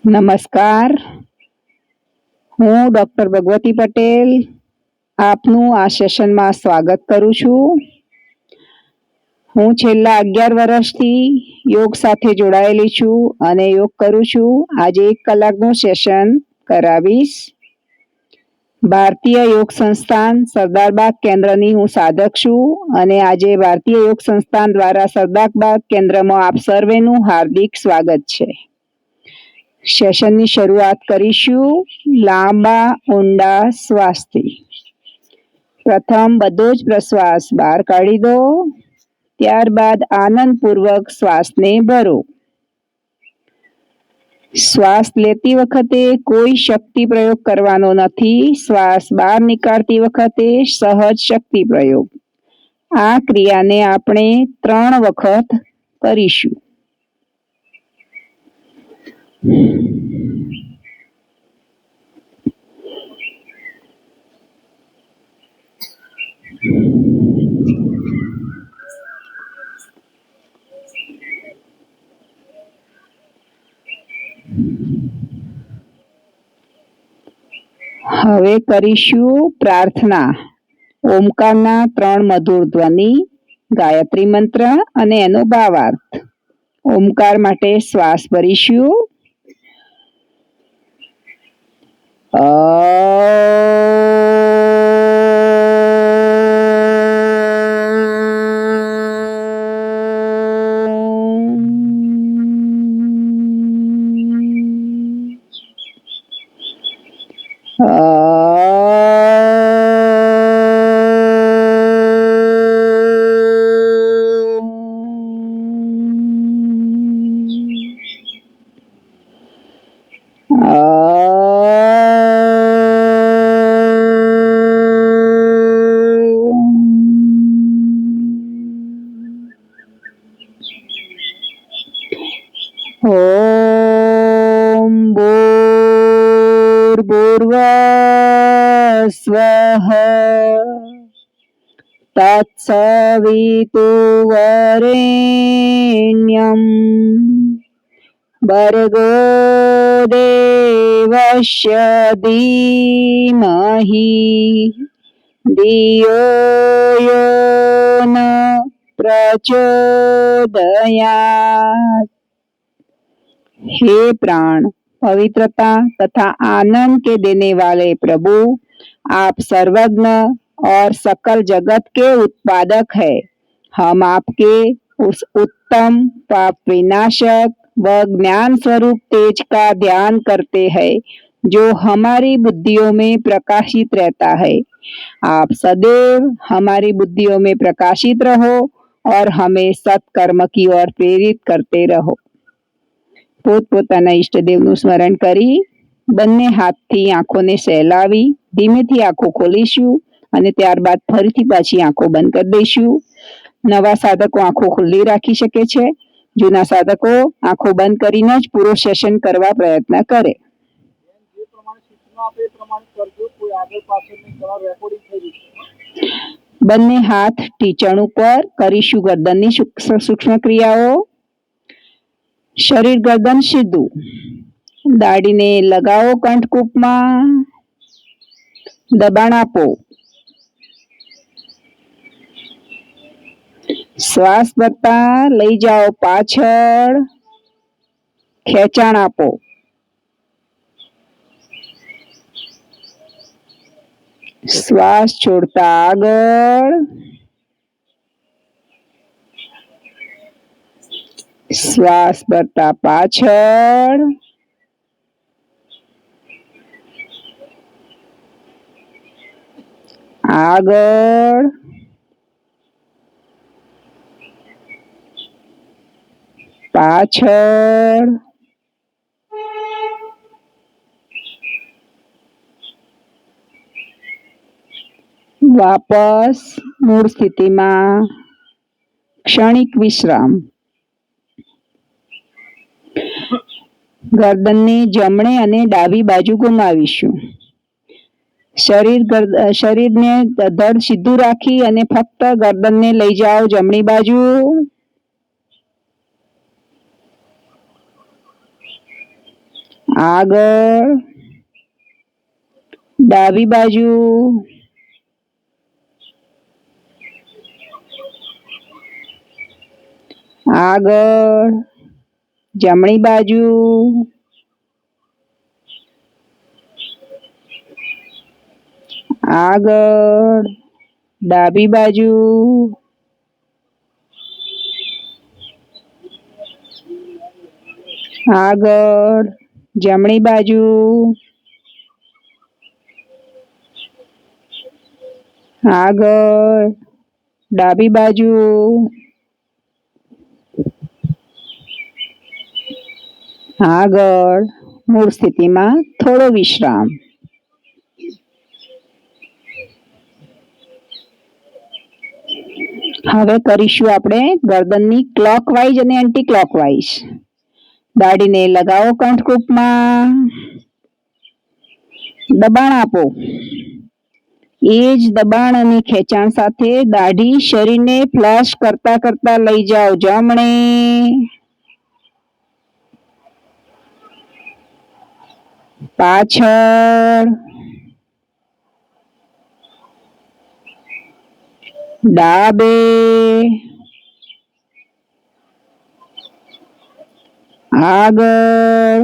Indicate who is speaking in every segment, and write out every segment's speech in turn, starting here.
Speaker 1: નમસ્કાર, હું ડૉક્ટર ભગવતી પટેલ આપનું આ સેશનમાં સ્વાગત કરું છું. હું છેલ્લા 11 વર્ષથી યોગ સાથે જોડાયેલી છું અને યોગ કરું છું. આજે 1 કલાકનું સેશન કરાવીશ. ભારતીય યોગ સંસ્થાન સરદારબાગ કેન્દ્રની હું સાધક છું અને આજે ભારતીય યોગ સંસ્થાન દ્વારા સરદારબાગ કેન્દ્રમાં આપ સર્વેનું હાર્દિક સ્વાગત છે. સેશનની શરૂઆત કરીશું લાંબા ઊંડા શ્વાસથી. પ્રથમ બધો જ પ્રશ્વાસ બહાર કાઢી દો, ત્યારબાદ આનંદપૂર્વક શ્વાસને ભરો. શ્વાસ લેતી વખતે કોઈ શક્તિ પ્રયોગ કરવાનો નથી. શ્વાસ બહાર નીકાળતી વખતે સહજ શક્તિ પ્રયોગ. આ ક્રિયાને આપણે 3 વખત કરીશું. હવે કરીશું પ્રાર્થના. ઓમકારના 3 મધુર ધ્વનિ, ગાયત્રી મંત્ર અને એનો ભાવાર્થ. ઓમકાર માટે શ્વાસ ભરીશું. ઓમ ભૂર્ભુવઃ સ્વઃ તત્સવિતુર્વરેણ્યં ભર્ગો દેવસ્ય ધીમહિ ધિયો યો ન પ્રચોદયાત. हे प्राण, पवित्रता तथा आनंद के देने वाले प्रभु, आप सर्वज्ञ और सकल जगत के उत्पादक है. हम आपके उस उत्तम पाप विनाशक व ज्ञान स्वरूप तेज का ध्यान करते हैं जो हमारी बुद्धियों में प्रकाशित रहता है. आप सदैव हमारी बुद्धियों में प्रकाशित रहो और हमें सत्कर्म की ओर प्रेरित करते रहो. પોતપોતાના ઈષ્ટદેવનું સ્મરણ કરી બંને હાથથી આંખોને સહેલાવી ધીમેથી આંખો ખોલીશું અને ત્યારબાદ ફરીથી પાછી આંખો બંધ કરી દઈશું. નવા સાધકો આંખો ખુલ્લી રાખી શકે છે. જૂના સાધકો આંખો બંધ કરીને જ પૂરો સેશન કરવા પ્રયત્ન કરે. બંને હાથ ટીચણ ઉપર કરીશું ગરદનની સૂક્ષ્મ ક્રિયાઓ. શરીર ગરદન સીધું, દાઢીને લગાવો કંઠકૂપમાં, દબાણ આપો. શ્વાસ ભરતા લઈ જાઓ પાછળ, ખેંચાણ આપો. શ્વાસ છોડતા આગળ, શ્વાસ ભરતા પાછળ, આગળ, પાછળ, વાપસ મૂળ સ્થિતિમાં. ક્ષણિક વિશ્રામ. ગરદનને જમણે અને ડાબી બાજુ ઘુમાવીશું. શરીરને ધડ સીધું રાખી અને ફક્ત ગરદનને લઈ જાઓ જમણી બાજુ. આગળ, ડાબી બાજુ, આગળ, જમણી બાજુ, આગળ, ડાબી બાજુ, આગળ, જમણી બાજુ, આગળ, ડાબી બાજુ, આગળ, મૂળ સ્થિતિમાં થોડો વિશ્રામ. હવે કરીશું આપણે ગરદનની ક્લોકવાઇઝ અને એન્ટી ક્લોકવાઇઝ. દાઢીને લગાવો કંઠકૂપમાં, દબાણ આપો. એ જ દબાણ અને ખેંચાણ સાથે દાઢી શરીરને ફ્લશ કરતા કરતા લઈ જાઓ જમણે, પાછળ, ડાબે, આગળ.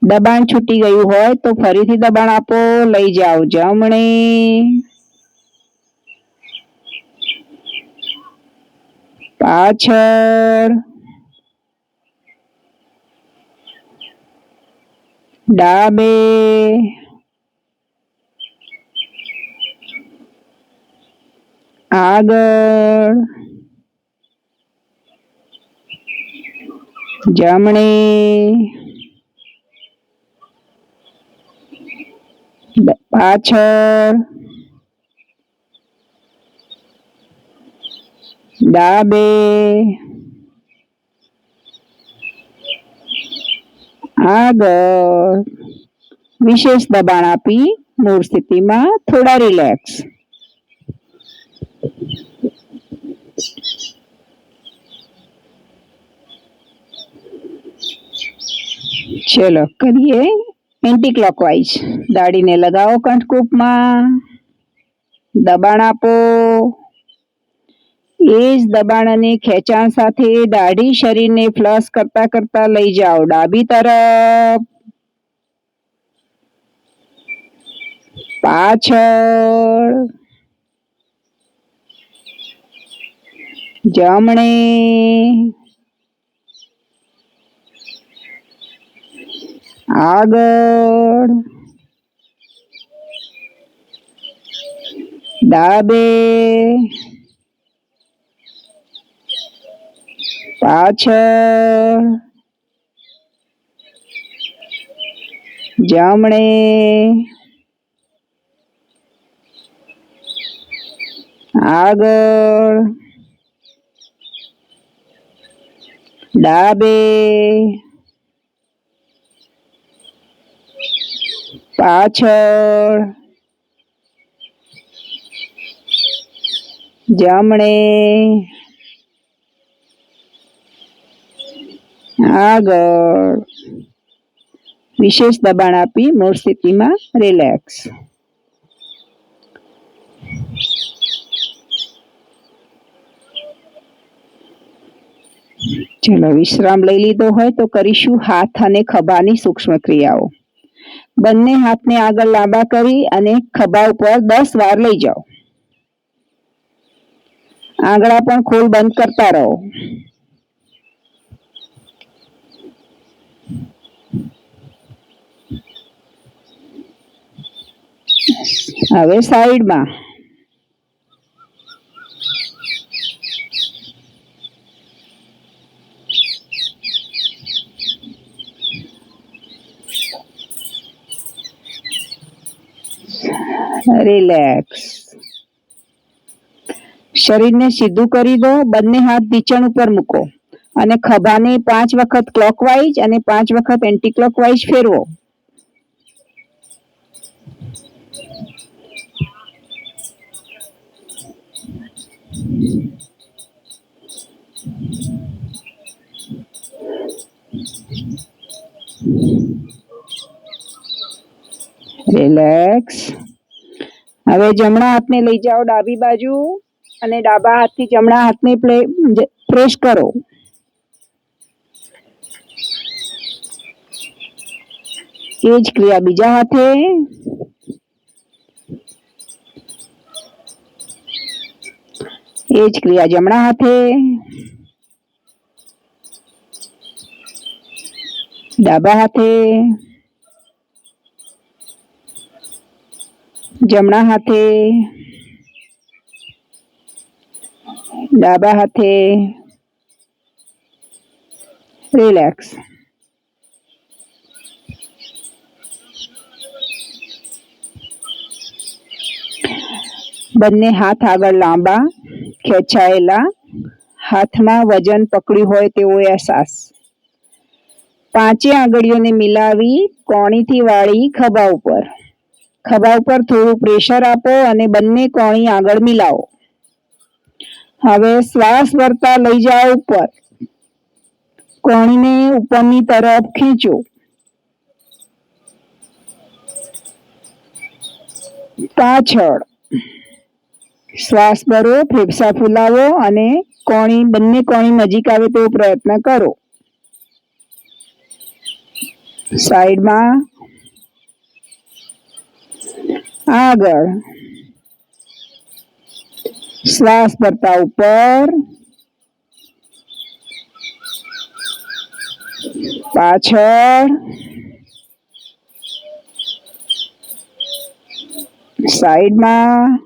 Speaker 1: દબાણ છૂટી ગયું હોય તો ફરીથી દબાણ આપો, લઈ જાઓ જમણે, પાછળ, ડાબે, આગળ, જમણે, પાછળ, ડાબે, આગળ. વિશેષ દબાણ આપી મૂળ સ્થિતિમાં થોડા રિલેક્સ. ચલો કરીએ એન્ટી ક્લોકવાઇઝ. દાઢીને લગાવો કંઠકૂપમાં, દબાણ આપો. એ જ દબાણ અને ખેંચાણ સાથે દાઢી શરીરને ફ્લશ કરતા કરતા લઈ જાઓ ડાબી તરફ, પાછળ, જમણે, આગળ, ડાબે, પાછળ, જમણે, આગળ, ડાબે, પાછળ, જમણે, આગળ. વિશેષ દબાણ આપી મૂળ સ્થિતિમાં રિલેક્સ. ચલો વિશ્રામ લઈ લીધો હોય તો કરીશું હાથ અને ખભાની સૂક્ષ્મ ક્રિયાઓ. બંને હાથને આગળ લાંબા કરી અને ખભા ઉપર 10 વાર લઈ જાઓ. આંગળા પણ ખોલ બંધ કરતા રહો. હવે સાઈડમાં. રિલેક્સ. શરીરને સીધું કરી દો. બંને હાથ ઢીંચણ ઉપર મૂકો અને ખભાને 5 વખત ક્લોકવાઇઝ અને 5 વખત એન્ટી ક્લોકવાઇઝ ફેરવો. રિલેક્સ. હવે જમણા હાથને લઈ જાઓ ડાબી બાજુ અને ડાબા હાથથી જમણા હાથને પ્રેસ કરો. એ જ ક્રિયા બીજા હાથે. એ જ ક્રિયા જમણા હાથે. ડાબા હાથે. જમણા હાથે. ડાબા હાથે. રિલેક્સ. બંને હાથ આગળ લાંબા ખેંચાયેલા, હાથમાં વજન પકડ્યું હોય તેવો અહેસાસ. પાંચે આંગળીઓને મિલાવી કોણીથી વાળી ખભા ઉપર. ખભા ઉપર થોડું પ્રેશર આપો અને બંને કોણી આગળ મિલાવો. હવે શ્વાસ ભરતા લઈ જાઓ ઉપર. કોણીને ઉપરની તરફ ખેંચો. પાછળ. શ્વાસ ભરો, ફેફસા ફૂલાવો અને બંને કોણી નજીક આવે તેવો પ્રયત્ન કરો. સાઈડમાં. આગળ. શ્વાસ ભરતા ઉપર. પાછળ. સાઈડમાં.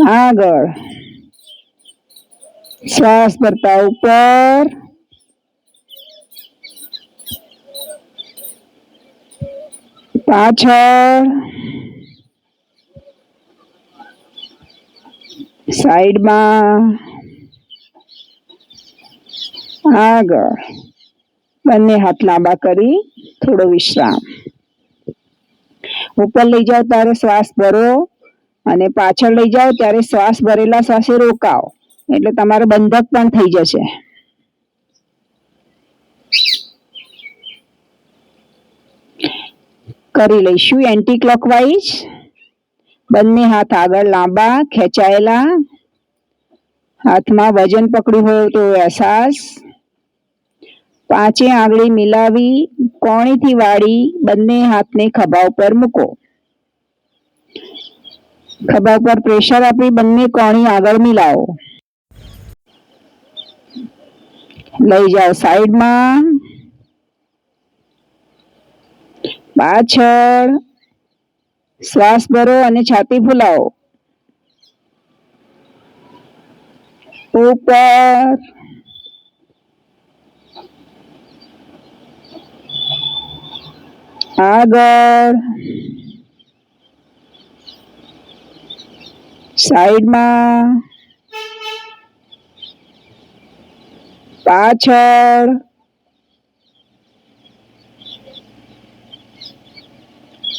Speaker 1: આગળ. શ્વાસ ભરતા ઉપર. પાછળ. સાઈડમાં. આગળ. બંને હાથ લાંબા કરી થોડો વિશ્રામ. ઉપર લઈ જાઓ ત્યારે શ્વાસ ભરો અને પાછળ લઈ જાઓ ત્યારે શ્વાસ ભરેલા શ્વાસે રોકાઓ, એટલે તમારો બંધક પણ થઈ જશે. કરી લઈશું એન્ટી ક્લોકવાઇઝ. બંને હાથ આગળ લાંબા ખેંચાયેલા, હાથમાં વજન પકડ્યું હોય તો અહેસાસ. પાંચે આંગળી મિલાવી કોણીથી વાળી બંને હાથને ખભા ઉપર મૂકો. ખભા ઉપર પ્રેશર આપી બંને કોણી આગળ મિલાવો. લઈ જાઓ સાઈડમાં. પાછળ. શ્વાસ ભરો અને છાતી ફૂલાવો. ઉપર. આગળ. સાઈડમાં. પાછળ.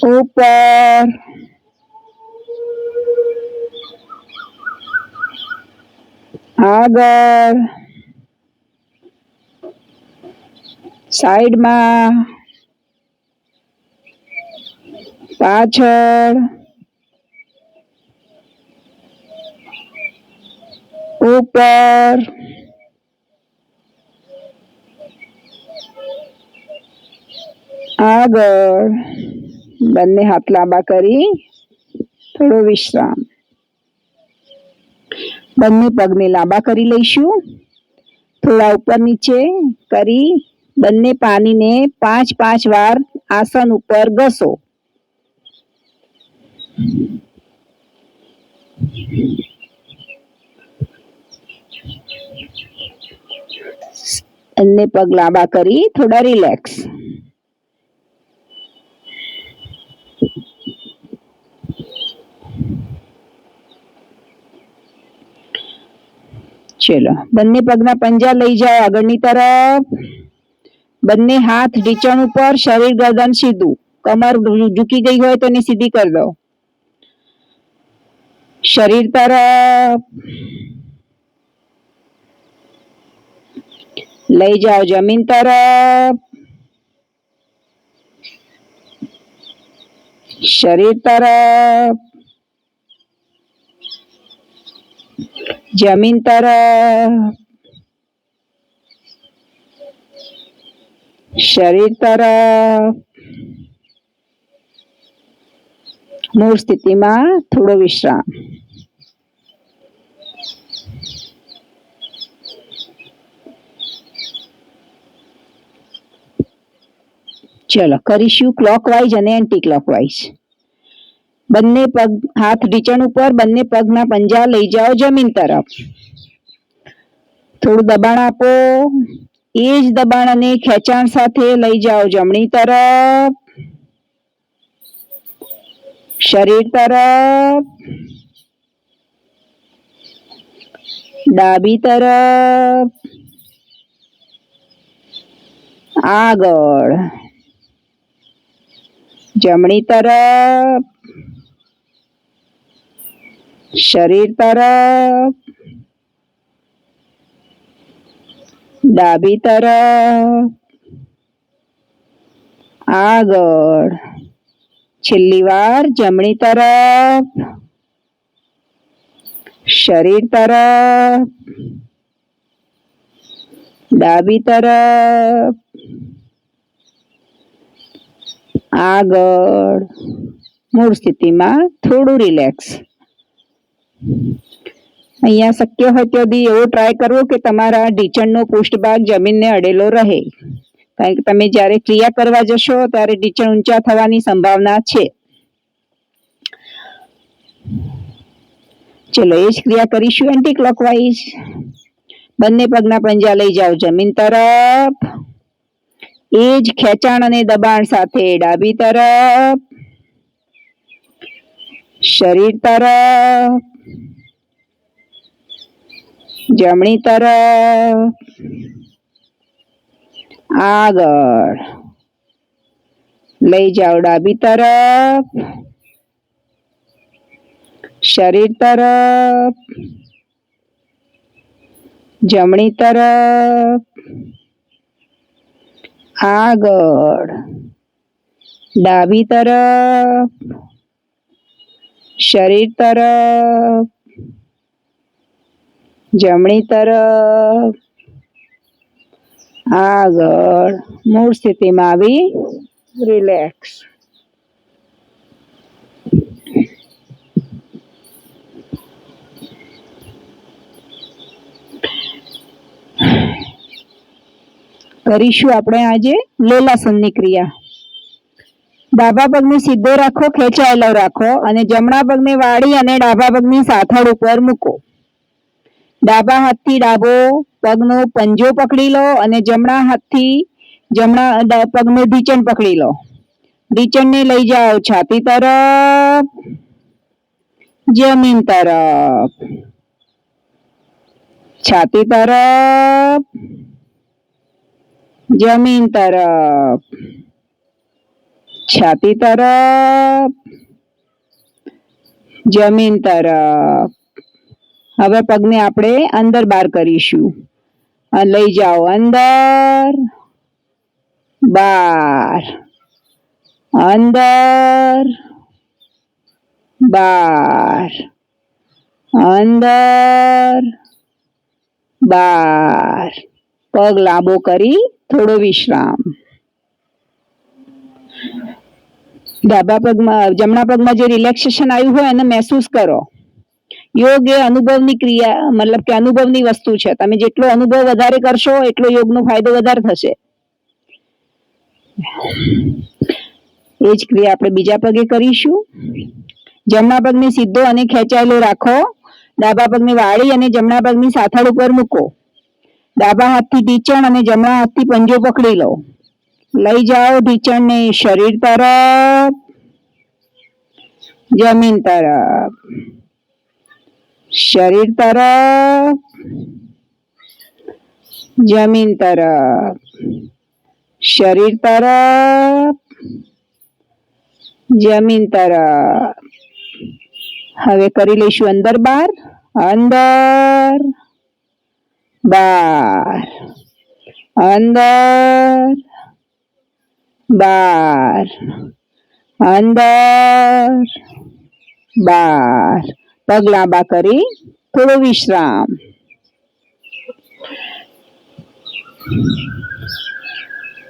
Speaker 1: ઉપર. આગળ. સાઈડમાં. પાછળ. ઉપર. આગળ. બંને હાથ લાંબા કરી થોડો વિશ્રામ. બંને પગને લાંબા કરી લઈશું. થોડા ઉપર નીચે કરી બંને પાનીને 5-5 વાર આસન ઉપર ઘસો. બંને પગ લાંબા કરી થોડા રિલેક્સ. ચલો, બંને પગના પંજા લઈ જાઓ આગળની તરફ. બંને હાથ ઢીંચણ ઉપર, શરીર ગરદન સીધું. કમર ઝૂકી ગઈ હોય તો એને સીધી કરી દો. શરીર તરફ લઈ જાઓ, જમીન તરફ. શરીર તરફ, જમીન તરફ, શરીર તરફ. મૂળ સ્થિતિમાં થોડો વિશ્રામ. ચલો કરીશું ક્લોકવાઇઝ અને એન્ટી ક્લોકવાઇઝ. બંને પગ હાથ ઢીંચણ ઉપર, બંને પગના પંજા લઈ જાઓ જમીન તરફ. થોડું દબાણ આપો. એ જ દબાણ અને ખેંચાણ સાથે લઈ જાઓ જમણી તરફ, શરીર તરફ, ડાબી તરફ, આગળ, જમણી તરફ, શરીર તરફ, ડાબી તરફ, આગળ. છેલ્લી વાર જમણી તરફ, શરીર તરફ, ડાબી તરફ, આગળ. મૂળ સ્થિતિમાં થોડું રિલેક્સ. અહીંયા શક્ય હોય ત્યાં એવો ટ્રાય કરવો કે તમારા ઢીંચણનો પૃષ્ઠભાગ જમીનને અડેલો રહે, કારણ કે તમે જ્યારે ક્રિયા કરવા જશો ત્યારે ઢીંચણ ઊંચા થવાની સંભાવના છે. ચલો એ જ ક્રિયા કરીશું એન્ટી ક્લોકવાઇઝ. બંને પગના પંજા લઈ જાઓ જમીન તરફ. એ જ ખેંચાણ અને દબાણ સાથે ડાબી તરફ, શરીર તરફ, જમણી તરફ, આગળ. લઈ જાઓ ડાબી તરફ, શરીર તરફ, જમણી તરફ, આગળ, ડાબી તરફ, શરીર તરફ, જમણી તરફ, આગળ. મૂળ સ્થિતિમાં આવી રિલેક્સ. કરીશું આપણે આજે લોલાસનની ક્રિયા. ડાબા પગને સીધો રાખો, ખેંચાયેલો રાખો અને જમણા પગને વાળી અને ડાબા પગની સાથળ ઉપર મૂકો. ડાબા હાથથી ડાબો પગનો પંજો પકડી લો અને જમણા હાથથી જમણા પગનો ઢીંચણ પકડી લો. ઢીંચણને લઈ જાઓ છાતી તરફ, જમીન તરફ, છાતી તરફ, જમીન તરફ, છાતી તરફ, જમીન તરફ. હવે પગને આપણે અંદર બહાર કરીશું. લઈ જાઓ અંદર, બહાર, અંદર, બહાર, અંદર, બહાર. પગ લાંબો કરી થોડો વિશ્રામ. ડાબા પગમાં જમણા પગમાં જે રિલેક્સેશન આવ્યું હોય એને મહેસૂસ કરો. યોગ એ અનુભવની ક્રિયા, મતલબ કે અનુભવની વસ્તુ છે. તમે જેટલો અનુભવ વધારે કરશો એટલો યોગનો ફાયદો વધારે થશે. એ જ ક્રિયા આપણે બીજા પગે કરીશું. જમણા પગને સીધો અને ખેંચાયેલો રાખો. ડાબા પગને વાળી અને જમણા પગની સાથળ ઉપર મૂકો. ડાબા હાથથી ઢીંચણ અને જમણા હાથથી પંજો પકડી લો. લઈ જાઓ ઢીંચણને શરીર તરફ, જમીન તરફ, શરીર તરફ, જમીન તરફ, શરીર તરફ, જમીન તરફ. હવે કરી લઈશું અંદર બહાર, અંદર, બહાર, અંદર, બહાર, અંદર બહાર. પગ લાંબા કરી થોડો વિશ્રામ.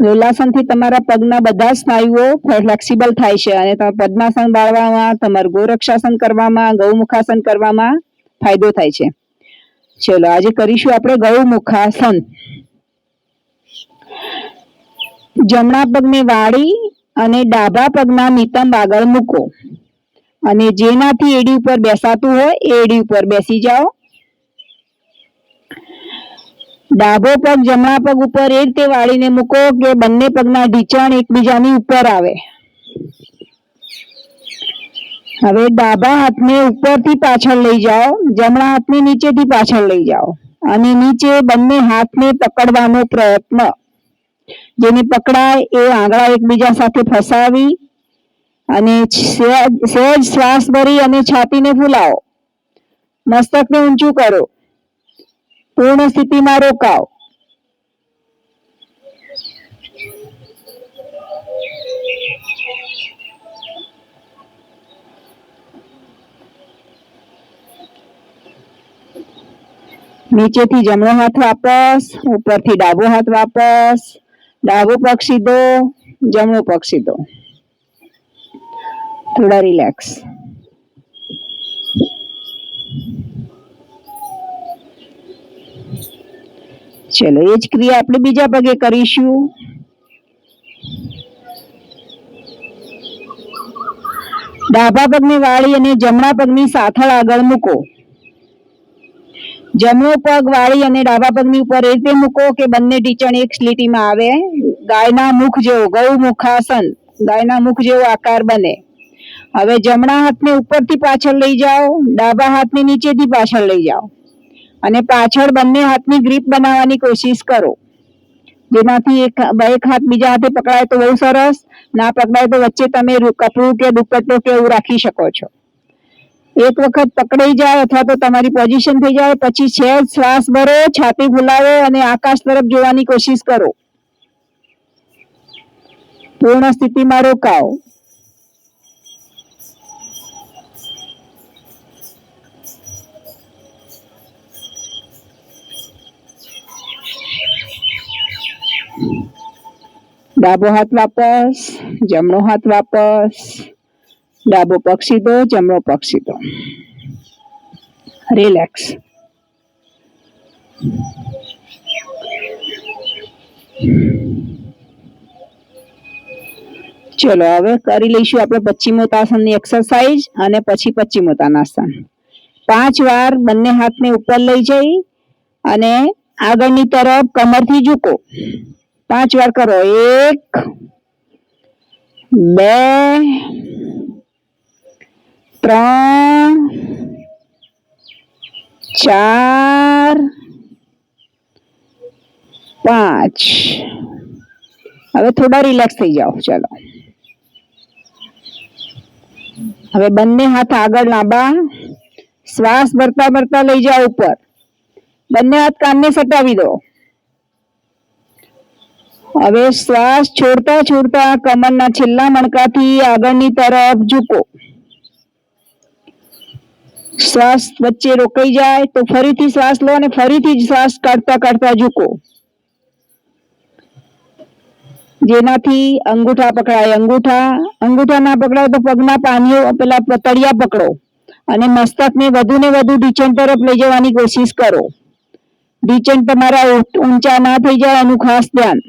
Speaker 1: યોલાસનથી તમારા પગના બધા સ્નાયુઓ ફ્લેક્સિબલ થાય છે અને તમે પદ્માસન બાળવામાં, તમારું ગોરક્ષાસન કરવામાં, ગૌમુખાસન કરવામાં ફાયદો થાય છે. ચલો આજે કરીશું આપણે ગૌમુખાસન. જમણા પગને વાળી અને ડાબા પગના નિતંબ આગળ મૂકો અને જેનાથી એડી ઉપર બેસાતું હોય એ એડી ઉપર બેસી જાઓ. ડાબો પગ જમણા પગ ઉપર એ રીતે વાળીને મૂકો કે બંને પગના ઢીંચણ એકબીજાની ઉપર આવે. હવે ડાબા હાથને ઉપરથી પાછળ લઈ જાઓ, જમણા હાથને નીચેથી પાછળ લઈ જાઓ અને નીચે બંને હાથને પકડવાનો પ્રયત્ન. જેને પકડાય એ આંગળા એકબીજા સાથે ફસાવી અને સહેજ શ્વાસ ભરી અને છાતીને ફૂલાવો. મસ્તકને ઊંચું કરો. પૂર્ણ સ્થિતિમાં રોકાઓ. નીચેથી જમણો હાથ વાપસ, ઉપરથી ડાબો હાથ વાપસ. ડાબો પગ સીધો, જમણો પગ સીધો. થોડા રિલેક્સ. ચલો એ જ ક્રિયા આપણે બીજા પગે કરીશું. ડાબા પગને વાળી અને જમણા પગની સાથળ આગળ મૂકો. જમણો પગ વાળી અને ડાબા પગની ઉપર એ રીતે મૂકો કે બંને ઢીંચણ એક લીટીમાં આવે. ગાયના મુખ જેવો, ગૌમુખાસન, ગાયના મુખ જેવો આકાર બને. હવે જમણા હાથને ઉપરથી પાછળ લઈ જાઓ, ડાબા હાથને નીચેથી પાછળ લઈ જાઓ અને પાછળ બંને હાથની ગ્રીપ બનાવવાની કોશિશ કરો. જેનાથી એક હાથ બીજા હાથે પકડાય તો બહુ સરસ, ના પકડાય તો વચ્ચે તમે કપડું કે દુપટ્ટો કે એવું રાખી શકો છો. એક વખત પકડાઈ જાય અથવા તો તમારી પોઝિશન થઈ જાય પછી સહેજ શ્વાસ ભરો, છાતી ફૂલાવો અને આકાશ તરફ જોવાની કોશિશ કરો. પૂર્ણ સ્થિતિમાં રોકાઓ. ડાબો હાથ વાપસ, જમણો હાથ વાપસ. ડાબો પગ સીધો, જમણો પગ સીધો. રિલેક્સ. ચલો હવે કરી લઈશું આપણે પશ્ચિમોત્તાસનની એક્સરસાઇઝ અને પછી પશ્ચિમોત્તાનાસન. 5 વાર બંને હાથને ઉપર લઈ જઈ અને આગળની તરફ કમરથી ઝૂકો. 5 વાર કરો. 1 2 3 4 5. હવે થોડા રિલેક્સ થઈ જાઓ. ચલો હવે બંને હાથ આગળ લાંબા, શ્વાસ ભરતા ભરતા લઈ જાઓ ઉપર. બંને હાથ કાનને સટાવી દો. હવે શ્વાસ છોડતા છોડતા કમરના છેલ્લા મણકાથી આગળની તરફ ઝૂકો. શ્વાસ વચ્ચે રોકાઈ જાય તો ફરીથી શ્વાસ લો અને ફરીથી શ્વાસ કાઢતા કાઢતા ઝૂકો. જેનાથી અંગૂઠા પકડાય. અંગૂઠા ના પકડાય તો પગના પાનીઓ પેલા તળિયા પકડો અને મસ્તકને વધુ ને વધુ ઢીંચણ તરફ લઈ જવાની કોશિશ કરો. ઢીંચણ તમારા ઊંચા ના થઈ જાય એનું ખાસ ધ્યાન.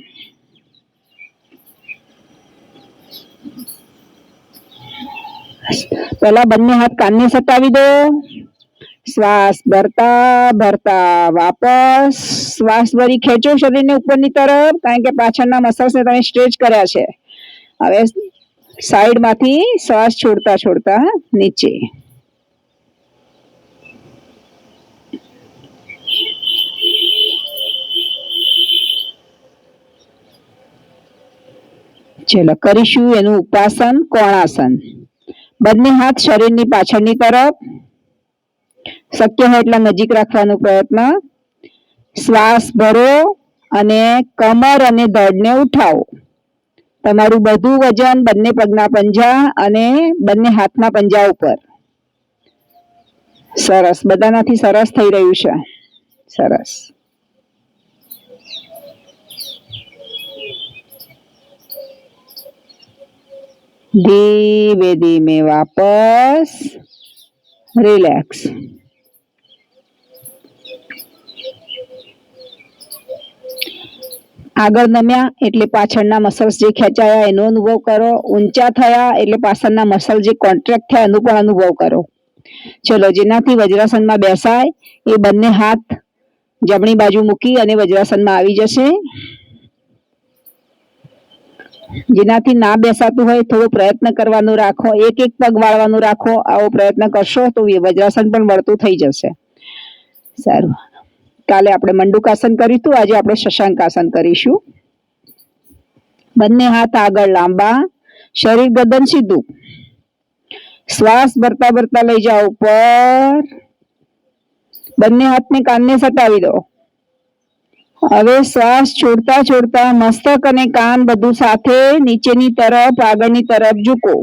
Speaker 1: પહેલા બંને હાથ કાનને સટાવી દો. શ્વાસ ભરતા ભરતા વાપસ. શ્વાસ ભરી ખેંચો શરીરને ઉપરની તરફ, કારણ કે પાછળના મસલ્સને તમે સ્ટ્રેચ કર્યા છે. હવે સાઈડમાંથી શ્વાસ છોડતા છોડતા નીચે. ચલો કરીશું એનું ઉપાસન કોણાસન. બંને હાથ શરીરની પાછળની તરફ, શક્ય હોય એટલા નજીક રાખવાનો પ્રયત્ન. શ્વાસ ભરો અને કમર અને ધડને ઉઠાવો. તમારું બધું વજન બંને પગના પંજા અને બંને હાથના પંજા ઉપર. સરસ, બધાનાથી સરસ થઈ રહ્યું છે. સરસ. ધીમે ધીમે વાપસ રિલેક્સ. આગળ નમ્યા એટલે પાછળના મસલ્સ જે ખેંચાયા એનો અનુભવ કરો. ઊંચા થયા એટલે પાછળના મસલ જે કોન્ટ્રેક્ટ થયા એનો પણ અનુભવ કરો. ચલો, જેનાથી વજ્રાસનમાં બેસાય એ બંને હાથ જમણી બાજુ મૂકી અને વજ્રાસનમાં આવી જશે. જેનાથી ના બેસાતું હોય થોડો પ્રયત્ન કરવાનો રાખો. એક એક પગ વાળવાનું રાખો. આવો પ્રયત્ન કરશો તો વજ્રાસન પણ વળતું થઈ જશે. સારું. કાલે આપણે મંડુકાસન કરીશું, આજે આપણે શશાંકાસન કરીશું. બંને હાથ આગળ લાંબા, શરીર ગદન સીધું. શ્વાસ ભરતા ભરતા લઈ જાઓ ઉપર. બંને હાથને કાનને સટાવી દો. હવે શ્વાસ છોડતા છોડતા મસ્તક અને કાન બધું સાથે નીચેની તરફ આગળની તરફ ઝૂકો.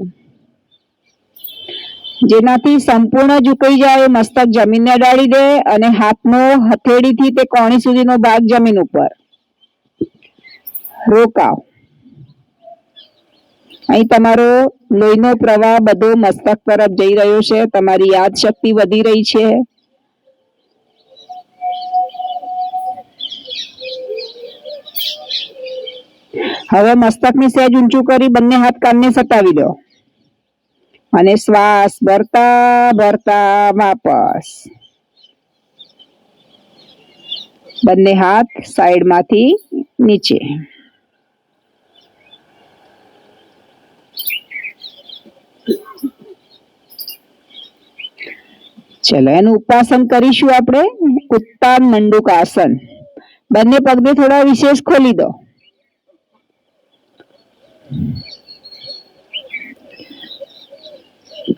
Speaker 1: જેનાથી સંપૂર્ણ ઝુકાઈ જાય. મસ્તક જમીનને અડાડી દે અને હાથનો હથેળીથી તે કોણી સુધીનો ભાગ જમીન ઉપર. રોકાવ. અહીં તમારો લોહીનો પ્રવાહ બધો મસ્તક તરફ જઈ રહ્યો છે. તમારી યાદ શક્તિ વધી રહી છે. હવે મસ્તકને સહેજ ઊંચું કરી બંને હાથ કાનને સટાવી દો અને શ્વાસ ભરતા ભરતા વાપસ. બંને હાથ સાઈડમાંથી નીચે. ચલો, એનું ઉપાસન કરીશું આપણે. ઉત્તાન મંડુકાસન. બંને પગને થોડા વિશેષ ખોલી દો.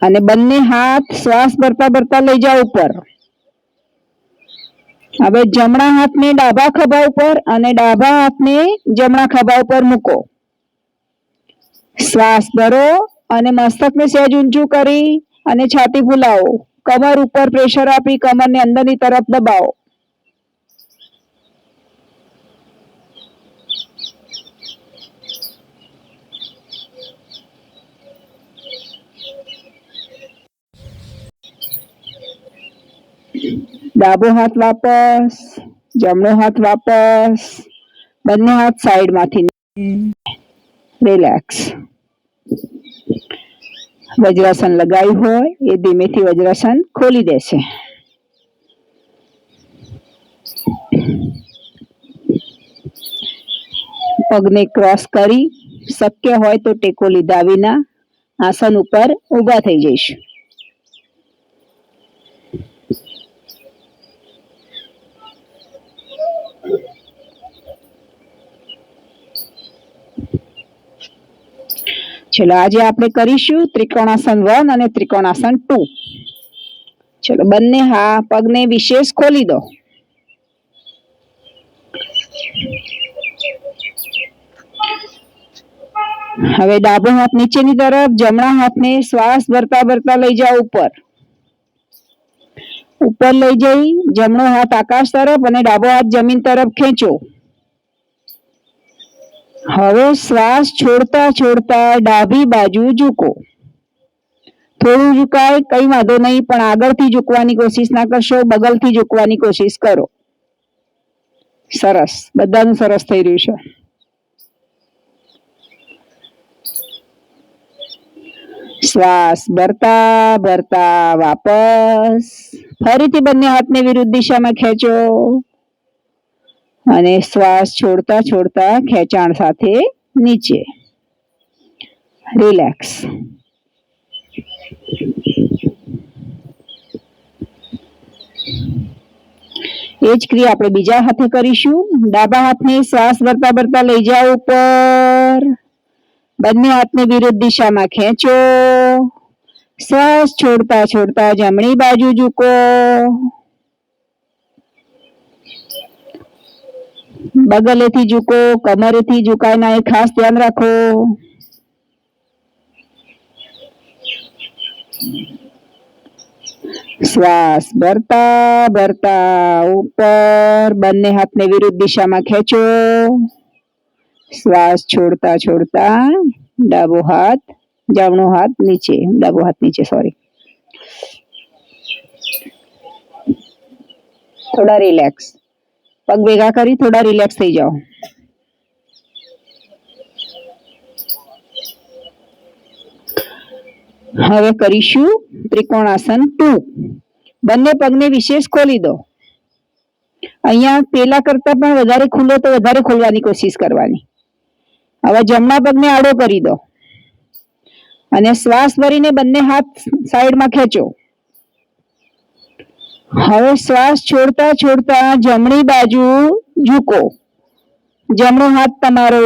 Speaker 1: અને બંને હાથ શ્વાસ ભરતા ભરતા લઈ જાઓ ઉપર. હવે જમણા હાથને ડાબા ખભા ઉપર અને ડાબા હાથને જમણા ખભા ઉપર મૂકો. શ્વાસ ભરો અને મસ્તકને સહેજ ઊંચું કરી અને છાતી ફૂલાવો. કમર ઉપર પ્રેશર આપી કમરને અંદરની તરફ દબાવો. ડાબો હાથ વાપસ, જમણો હાથ વાપસ. બંને હાથ સાઈડમાંથી રિલેક્સ. વજ્રાસન લગાવ્યું હોય એ ધીમેથી વજ્રાસન ખોલી દેશે. પગને ક્રોસ કરી શક્ય હોય તો ટેકો લીધા વિના આસન ઉપર ઊભા થઈ જઈશું. ચલો, આજે આપણે કરીશું ત્રિકોણાસન 1 અને ત્રિકોણાસન 2. ચલો, બંને પગને વિશેષ ખોલી દો. હવે ડાબો હાથ નીચેની તરફ, જમણા હાથને શ્વાસ ભરતા ભરતા લઈ જાઓ ઉપર. ઉપર લઈ જઈ જમણો હાથ આકાશ તરફ અને ડાબો હાથ જમીન તરફ ખેંચો. હવે શ્વાસ છોડતા છોડતા ડાબી બાજુ ઝૂકો. થોડું ઝુકાય કઈ વાંધો નહીં, પણ આગળથી ઝૂકવાની કોશિશ ના કરશો, બગલથી ઝૂકવાની કોશિશ કરો. સરસ, બધાનું સરસ થઈ રહ્યું છે. શ્વાસ ભરતા ભરતા વાપસ. ફરીથી બંને હાથને વિરુદ્ધ દિશામાં ખેંચો અને શ્વાસ છોડતા છોડતા ખેંચાણ સાથે નીચે. રિલેક્સ. એ જ ક્રિયા આપણે બીજા હાથે કરીશું. ડાબા હાથને શ્વાસ ભરતા ભરતા લઈ જાઓ ઉપર. બંને હાથને વિરુદ્ધ દિશામાં ખેંચો. શ્વાસ છોડતા છોડતા જમણી બાજુ ઝૂકો. બગલેથી ઝૂકો, કમરેથી ઝુકાય ના, એ ખાસ ધ્યાન રાખો. શ્વાસ ભરતા ભરતા ઉપર બંને હાથને વિરુદ્ધ દિશામાં ખેંચો. શ્વાસ છોડતા છોડતા ડાબો હાથ, જમણો હાથ નીચે, ડાબો હાથ નીચે, સોરી. થોડા રિલેક્સ, પગ ભેગા કરી થોડા રિલેક્સ થઈ જાઓ. હવે કરીશું ત્રિકોણાસન 2. બંને પગને વિશેષ ખોલી દો. અહીંયા પેલા કરતા પણ વધારે ખુલ્લો તો વધારે ખોલવાની કોશિશ કરવાની. હવે જમણા પગને આડો કરી દો અને શ્વાસ ભરીને બંને હાથ સાઈડમાં ખેંચો. હવે શ્વાસ છોડતા છોડતા જમણી બાજુ ઝૂકો. જમણો હાથ તમારો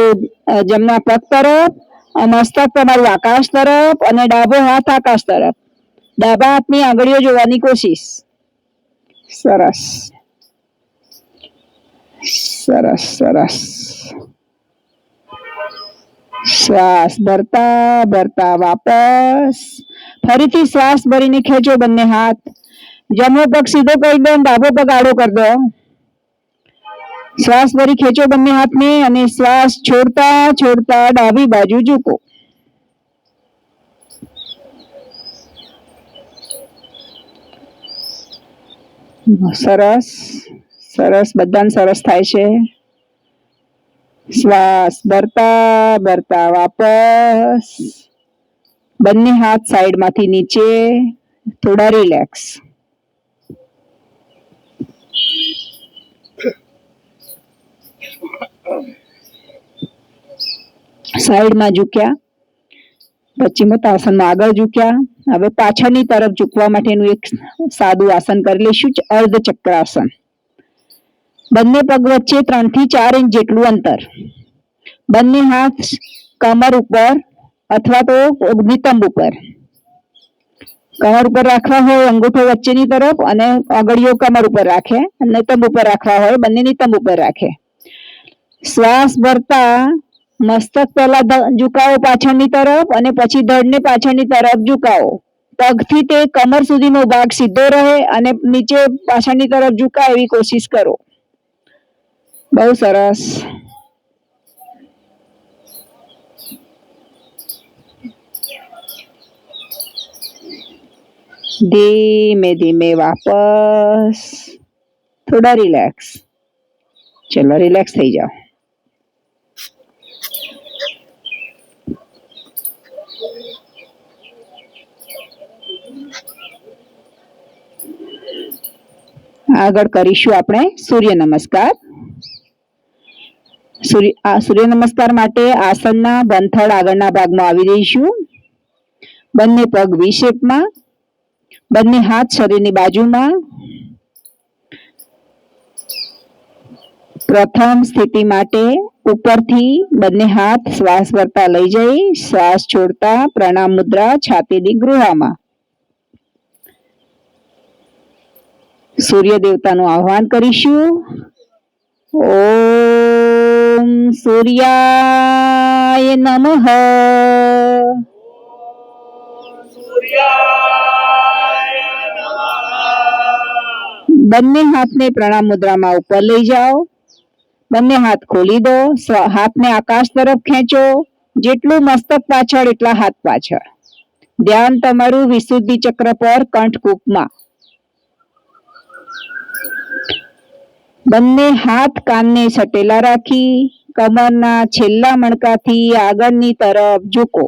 Speaker 1: જમણા પગ તરફ, મસ્તક તમારું આકાશ તરફ અને ડાબો હાથ આકાશ તરફ. ડાબા હાથની આંગળીઓ જોવાની કોશિશ. સરસ સરસ સરસ. શ્વાસ ભરતા ભરતા વાપસ ફરીથી શ્વાસ ભરીને ખેંચો બંને હાથ. જમણો પગ સીધો કરી દો, ડાબો પગ આડો કરી દો. શ્વાસ ભરી ખેંચો બંને હાથને અને શ્વાસ છોડતા છોડતા ડાબી બાજુ ઝૂકો. સરસ સરસ, બધાને સરસ થાય છે. શ્વાસ ભરતા ભરતા વાપસ બંને હાથ સાઈડમાંથી નીચે, થોડા રિલેક્સ. સાઈડમાં ઝૂક્યા, પશ્ચિમોત્તાસનમાં આગળ ઝૂક્યા. હવે પાછળની તરફ ઝૂકવા માટેનું એક સાદું આસન કરી લઈશું, અર્ધ ચક્રાસન. બંને પગ વચ્ચે 3 થી 4 ઇંચ જેટલું અંતર. બંને હાથ કમર ઉપર અથવા તો નિતંબ ઉપર. કમર ઉપર રાખવા હોય અંગૂઠો વચ્ચેની તરફ અને આંગળીઓ કમર ઉપર રાખે, નિતંબ ઉપર રાખવા હોય બંને નિતંબ ઉપર રાખે. શ્વાસ ભરતા મસ્તક પહેલા ઝુકાવો પાછળની તરફ અને પછી ધડને પાછળની તરફ ઝુકાવો. પગથી તે કમર સુધીનો ભાગ સીધો રહે અને નીચે પાછળની તરફ ઝુકાય એવી કોશિશ કરો. બહુ સરસ. ધીમે ધીમે વાપસ, થોડા રિલેક્સ. ચલો રિલેક્સ થઈ જાઓ. આગળ કરીશું આપણે સૂર્ય નમસ્કાર. સૂર્ય નમસ્કાર માટે આસનના બંથડ આગળના ભાગમાં આવી જઈશું. બંને પગ વી શેપમાં, બંને હાથ શરીરની બાજુમાં. પ્રથમ સ્થિતિ માટે ઉપરથી બંને હાથ શ્વાસ ભરતા લઈ જઈ શ્વાસ છોડતા પ્રણામ મુદ્રા છાતીની ગૃહામાં. સૂર્ય દેવતાનું આહ્વાન કરીશું. ઓમ સૂર્યાય નમઃ. બંને હાથને પ્રણામ મુદ્રામાં ઉપર લઈ જાઓ. બંને હાથ ખોલી દો. હાથને આકાશ તરફ ખેંચો. જેટલું મસ્તક પાછળ એટલા હાથ પાછળ. ધ્યાન તમારું વિશુદ્ધિ ચક્ર પર, કંઠકૂપમાં. બંને હાથ કાનને સટેલા રાખી કમરના છેલ્લા મણકાથી આગળની તરફ ઝૂકો.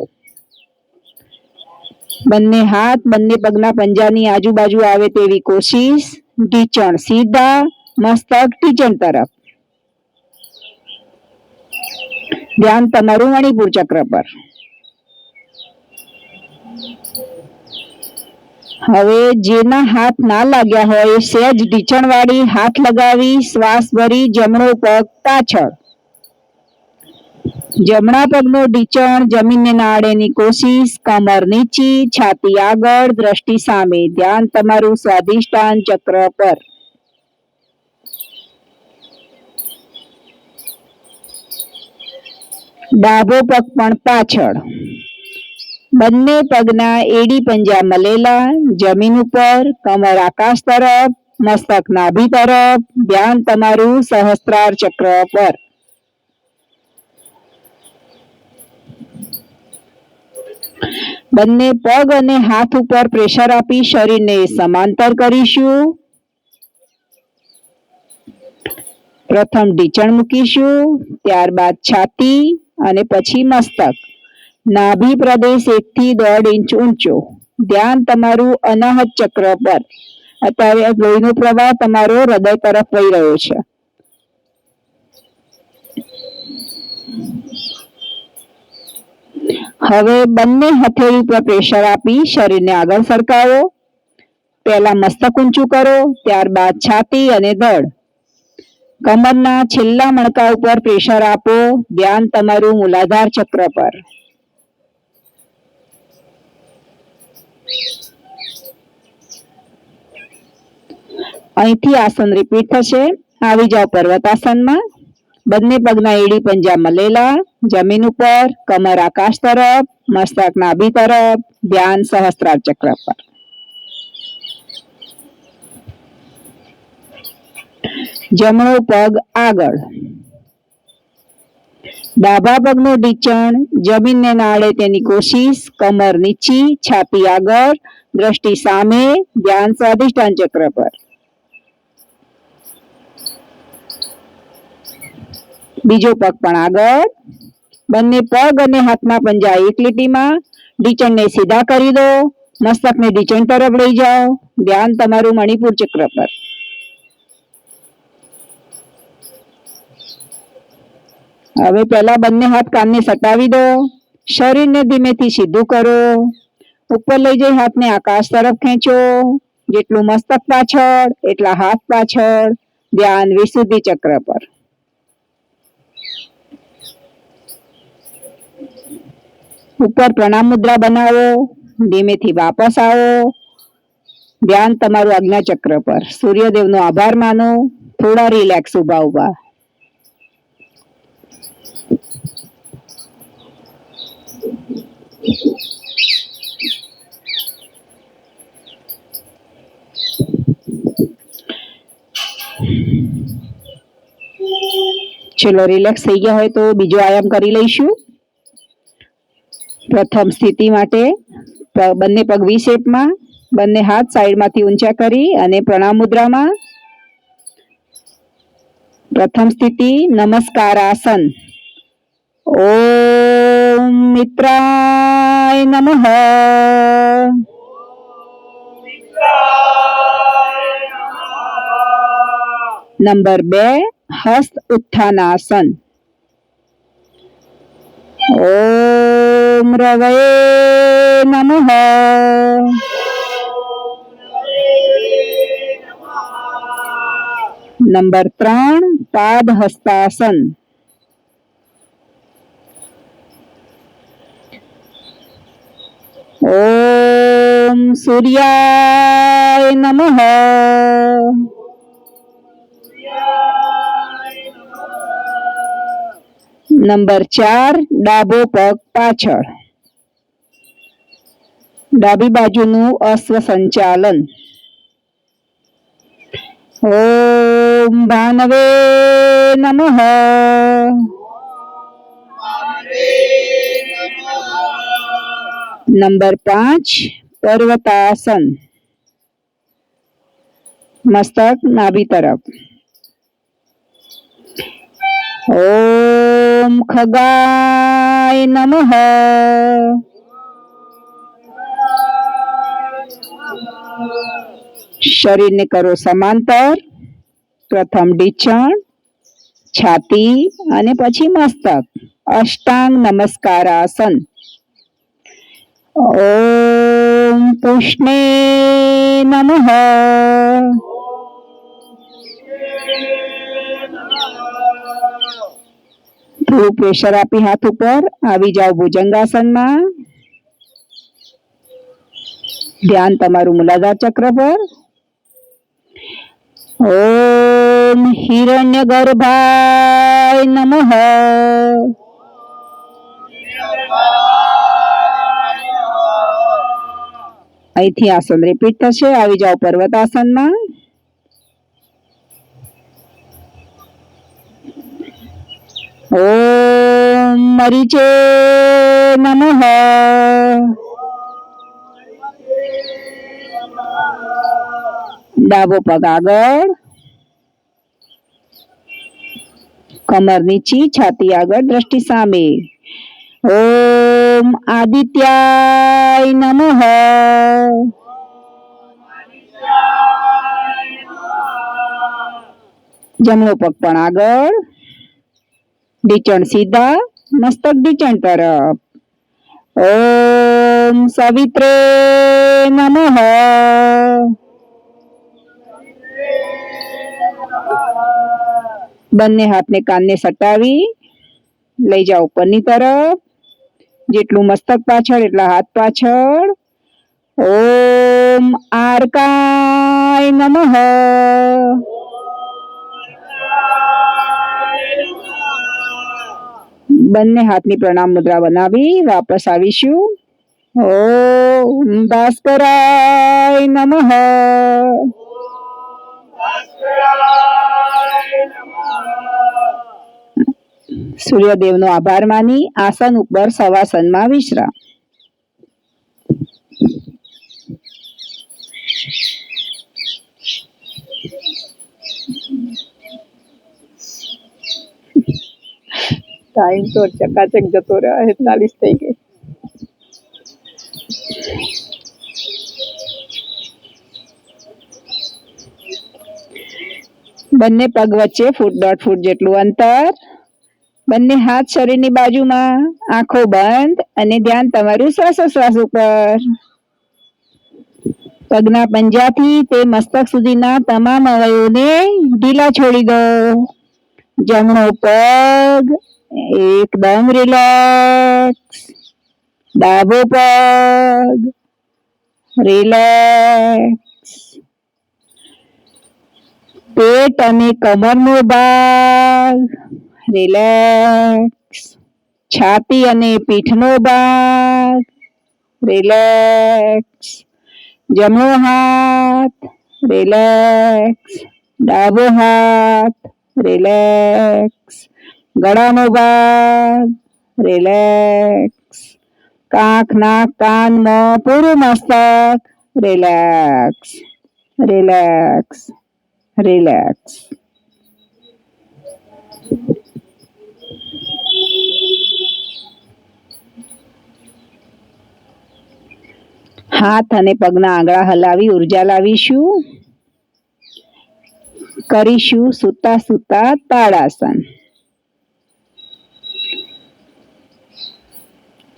Speaker 1: બંને હાથ બંને પગના પંજાની આજુબાજુ આવે તેવી કોશિશ. ઢીંચણ સીધા, મસ્તક ઢીંચણ તરફ. ધ્યાન તમારું મણિપુર ચક્ર પર. હવે જેના હાથ ના લાગ્યા હોય એ સહેજ ઢીંચણ વાળી હાથ લગાવી શ્વાસ ભરી જમણો પગ પાછળ. જમણા પગનો ઢીંચણ જમીનને ના આડેની કોશિશ. કમર નીચી, છાતી આગળ, દ્રષ્ટિ સામે. ધ્યાન તમારું સ્વાધિષ્ઠાન ચક્ર પર. ડાબો પગ પણ પાછળ. બંને પગના એડી પંજા મળેલા, જમીન ઉપર, કમર આકાશ તરફ, મસ્તક નાભી તરફ. ધ્યાન તમારું સહસ્ત્રાર ચક્ર પર. બંને પગ અને હાથ ઉપર પ્રેશર આપી શરીરને સમાંતર કરીશું. પ્રથમ ઢીંચણ મૂકીશું, ત્યારબાદ છાતી અને પછી મસ્તક. નાભી પ્રદેશ 1 થી 1.5 ઇંચ ઊંચો. ધ્યાન તમારું અનાહત ચક્ર પર. અત્યારે લોહીનો પ્રવાહ તમારો હૃદય તરફ વહી રહ્યો છે. હવે બંને હથેળી પર પ્રેશર આપી શરીરને આગળ સરકાવો. પહેલા મસ્તક ઊંચું કરો, ત્યારબાદ છાતી અને ધડ. કમરના છેલ્લા મણકા ઉપર પ્રેશર આપો. ધ્યાન તમારું મૂલાધાર ચક્ર પર. અહીંથી આસન રિપીટ થશે. આવી જાઓ પર્વતાસનમાં. બંને પગના એડી પંજા મળેલા, જમીન ઉપર, કમર આકાશ તરફ, મસ્તક નાભી તરફ. ધ્યાન સહસ્ત્રાર ચક્ર પર. જમણો પગ આગળ. ડાબા પગનું ઢીંચણ, જમીનને ના અડે તેની કોશિશ. કમર નીચી, છાતી આગળ, દ્રષ્ટિ સામે. ધ્યાન સ્વાધિષ્ઠાન ચક્ર પર. બીજો પગ પણ આગળ. બંને પગ અને હાથના પંજા એક લીટીમાં. ઢીંચણને સીધા કરી દો. મસ્તકને ઢીંચણ તરફ લઈ જાઓ. ધ્યાન તમારું મણિપુર ચક્ર પર. હવે પહેલા બંને હાથ કાનને સટાવી દો. શરીરને ધીમેથી સીધું કરો. ઉપર લઈ જઈ હાથને આકાશ તરફ ખેંચો. જેટલું મસ્તક પાછળ એટલા હાથ પાછળ. ધ્યાન વિશુદ્ધિ ચક્ર પર. ઉપર પ્રણામ મુદ્રા બનાવો. ધીમેથી વાપસ આવો. ધ્યાન તમારું આજ્ઞા ચક્ર પર. સૂર્યદેવનો આભાર માનો. થોડા રિલેક્સ ઉભા ઉભા. ચલો રિલેક્સ થઈ ગયા હોય તો બીજો આયામ કરી લઈશું. પ્રથમ સ્થિતિ માટે બંને પગ વી શેપમાં, બંને હાથ સાઈડમાંથી ઊંચા કરી અને પ્રણામ મુદ્રામાં. પ્રથમ સ્થિતિ નમસ્કાર આસન. ઓમ મિત્રાય નમઃ. નંબર 2 હસ્ત ઉત્થાનાસન. ઓમ રવયે નમઃ. નંબર 3 પાદ હસ્તાસન. ઓમ સૂર્યાય નમઃ. નંબર 4 ડાબો પગ પાછળ. ડાબી બાજુનું અશ્વ સંચાલન. ઓમ ભાનવે નમઃ. નંબર 5 પર્વતાસન. મસ્તક નાભી તરફ. ઓમ ખગાય નમઃ. શરીરને કરો સમાંતર. પ્રથમ ઢીંચણ, છાતી અને પછી મસ્તક. અષ્ટાંગ નમસ્કાર આસન. ઓમ પુષ્ણે નમઃ. થોડું પ્રેશર આપી હાથ ઉપર. આવી જાઓ ભુજંગાસનમાં. ધ્યાન તમારું મૂલાધાર ચક્ર પર. ઓમ હિરણ્યગર્ભાય નમઃ. અહીંથી આસન રિપીટ થશે. આવી જાઓ પર્વતાસનમાં. ઓમ મરીચે નમઃ. ડાબો પગ આગળ, કમર નીચી, છાતી આગળ, દ્રષ્ટિ સામે. ઓમ આદિત્યાય નમઃ. જમણો પગ પણ આગળ, ઢીંચણ સીધા, મસ્તક ઢીંચણ તરફ. ઓમ સવિત્રે નમઃ. બંને હાથને કાનને સટાવી લઈ જાઓ ઉપરની તરફ. જેટલું મસ્તક પાછળ એટલા હાથ પાછળ. ઓમ આર્કાય નમઃ. બંને હાથની પ્રણામ મુદ્રા બનાવી વાપસ આવીશું. ઓમ ભાસ્કરાય નમઃ. સૂર્યદેવનો આભાર માની આસન ઉપર સવાસનમાં વિશ્રામ. ટાઈમ તો ચકાચક જતો રહ્યો. 41 થઈ ગઈ. બંને પગ વચ્ચે ફૂટ 1.5 ફૂટ જેટલું અંતર. બંને હાથ શરીરની બાજુમાં, આંખો બંધ અને ધ્યાન તમારું શ્વાસોશ્વાસ ઉપર. પગના પંજાથી તે મસ્તક સુધીના તમામ અવયવોને ઢીલા છોડી દો. જમણો પગ એકદમ રિલેક્સ, ડાબો પગ રિલેક્સ. પેટ અને કમરનો ભાગ રિલેક્સ. છાતી અને પીઠનો ભાગ રિલેક્સ. જમણો હાથ રિલેક્સ, ડાબો હાથ રિલેક્સ. ગળાનો ભાગ રિલેક્સ. કાંખ, નાક, કાન, મોં, પૂરું મસ્તક રિલેક્સ, રિલેક્સ, રિલેક્સ. હાથ અને પગના આંગળા હલાવી ઉર્જા લાવીશું. કરીશું સૂતા સૂતા તાડાસન.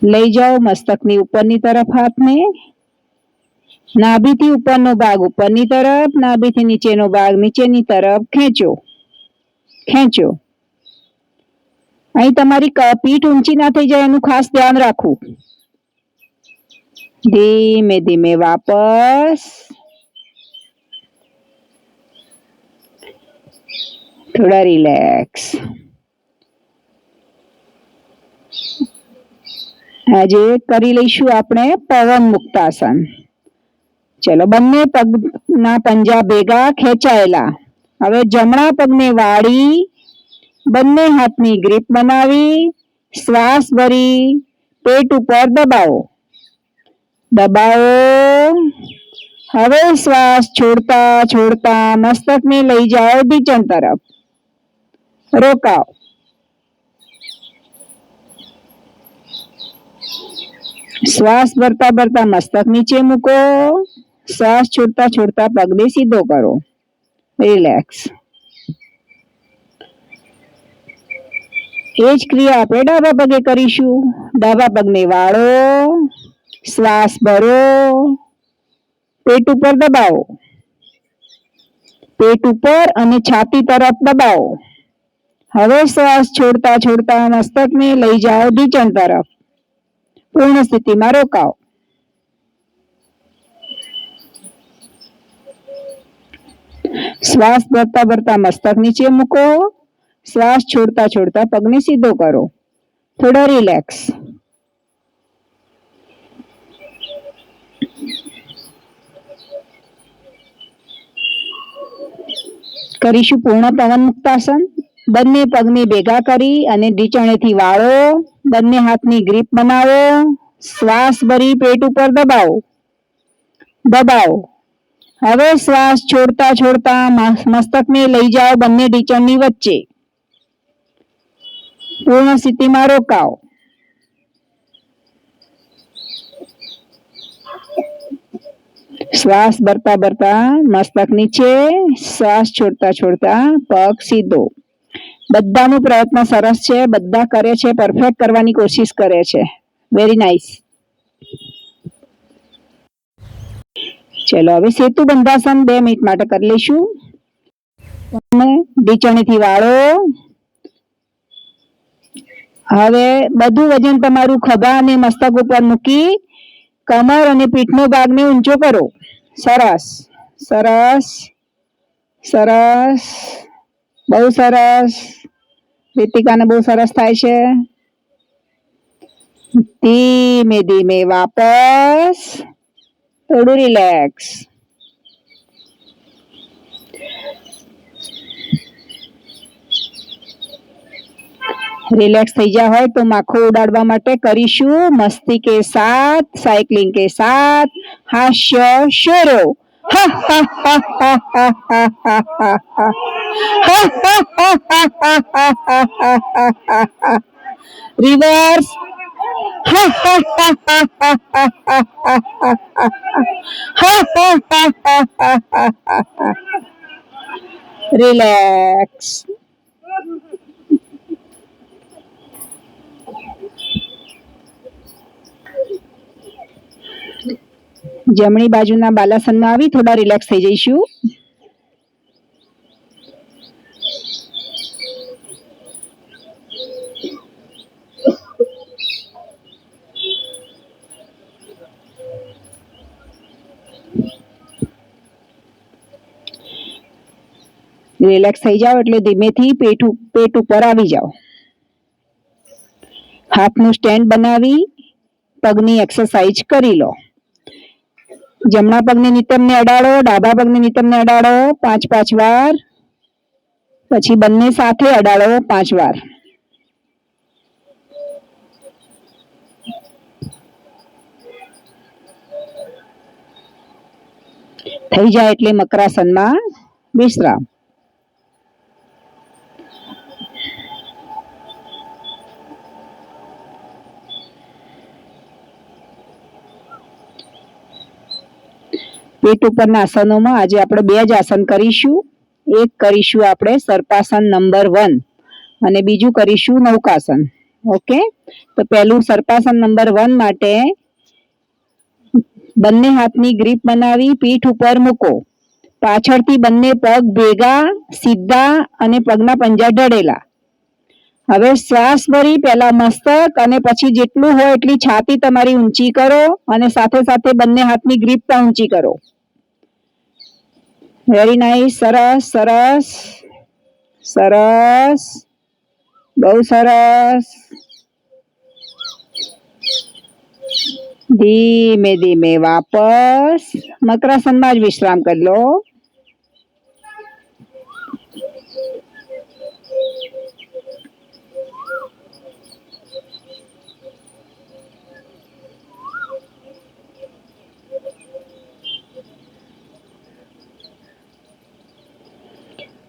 Speaker 1: લઈ જાઓ મસ્તકની ઉપરની તરફ હાથને. નાભીથી ઉપરનો ભાગ ઉપરની તરફ, નાભીથી નીચેનો ભાગ નીચેની તરફ ખેંચો, ખેંચો. અહીં તમારી પીઠ ઊંચી ના થઈ જાય એનું ખાસ ધ્યાન રાખવું. ધીમે ધીમે વાપસ. થોડા રિલેક્સ. આજે કરી લઈશું આપણે પવન મુક્તાસન. ચલો, બંને પગના પંજા ભેગા ખેંચાયેલા. હવે જમણા પગને વાળી બંને હાથની ગ્રીપ બનાવી શ્વાસ ભરી પેટ ઉપર દબાવો, દબાવો. હવે શ્વાસ છોડતા છોડતા મસ્તકને લઈ જાઓ ઢીંચણ તરફ. રોકાઓ. શ્વાસ ભરતા ભરતા મસ્તક નીચે મૂકો. શ્વાસ છોડતા છોડતા પગને સીધો કરો. રિલેક્સ. એ જ ક્રિયા આપણે ડાબા પગે કરીશું. ડાબા પગને વાળો, શ્વાસ ભરો, પેટ ઉપર દબાવો. પેટ ઉપર અને છાતી તરફ દબાવો. હવે શ્વાસ છોડતા છોડતા મસ્તકને લઈ જાઓ ઢીંચણ તરફ. પૂર્ણ સ્થિતિમાં રોકાઓ. શ્વાસ ભરતા ભરતા મસ્તક નીચે મૂકો. શ્વાસ છોડતા છોડતા પગને સીધો કરો. થોડા રિલેક્સ. કરીશું પૂર્ણ પવન મુક્તાસન। બંને પગને ભેગા કરી અને ઢીચણેથી વાળો, બંને હાથની ગ્રીપ બનાવો, શ્વાસ ભરી પેટ ઉપર દબાવો, દબાવો। હવે શ્વાસ છોડતા છોડતા મસ્તકને લઈ જાઓ બંને ઢીચણની વચ્ચે, પૂર્ણ સ્થિતિમાં રોકાઓ। શ્વાસ ભરતા ભરતા મસ્તક નીચે, શ્વાસ છોડતા છોડતા પગ સીધો। બધાનો પ્રયત્ન સરસ છે, બધા કરે છે, પરફેક્ટ કરવાની કોશિશ કરે છે। Very nice. ચલો હવે સેતુ બંધાસન 2 મિનિટ માટે કરી લઈશું। ઢીચણેથી વાળો। હવે બધું વજન તમારું ખભા અને મસ્તક ઉપર મૂકી કમર અને પીઠનો ભાગને ઊંચો કરો। સરસ સરસ સરસ, બહુ સરસ। રીતિકાને બહુ સરસ થાય છે। ધીમે ધીમે વાપસ, થોડું રિલેક્સ। रिलैक्स થઈ ગયા હોય તો માખો ઉડાડવા માટે કરીશું મસ્તી કે સાથ, સાયકલિંગ के साथ हास्य शुरू। रिवर्स। रिलैक्स। જમણી બાજુના બાલાસનમાં આવી થોડા રિલેક્સ થઈ જઈશું। રિલેક્સ થઈ જાઓ એટલે ધીમેથી પેટ ઉપર આવી જાઓ। હાથનું સ્ટેન્ડ બનાવી પગની એક્સરસાઇઝ કરી લો। જમણા પગને નિતંબને અડાડો, ડાબા પગને નિતંબને અડાડો 5-5 વાર, પછી બંને સાથે અડાડો 5 વાર। થઈ જાય એટલે મકરાસનમાં વિશ્રામ। પેટ ઉપરના આસનોમાં આજે આપણે 2 જ આસન કરીશું। એક કરીશું આપણે સર્પાસન નંબર 1 અને બીજું કરીશું નૌકાસન। ઓકે, તો પહેલું સર્પાસન નંબર 1 માટે બંને હાથની ગ્રીપ બનાવી પીઠ ઉપર મૂકો, પાછળથી બંને પગ ભેગા સીધા અને પગના પંજા ઢળેલા। હવે શ્વાસ ભરી પહેલા મસ્તક અને પછી જેટલું હોય એટલી છાતી તમારી ઊંચી કરો અને સાથે સાથે બંને હાથની ગ્રીપ પણ ઊંચી કરો। Very nice. સરસ સરસ સરસ, બહુ સરસ। ધીમે ધીમે વાપસ મકરાસનમાં જ વિશ્રામ કરી લો।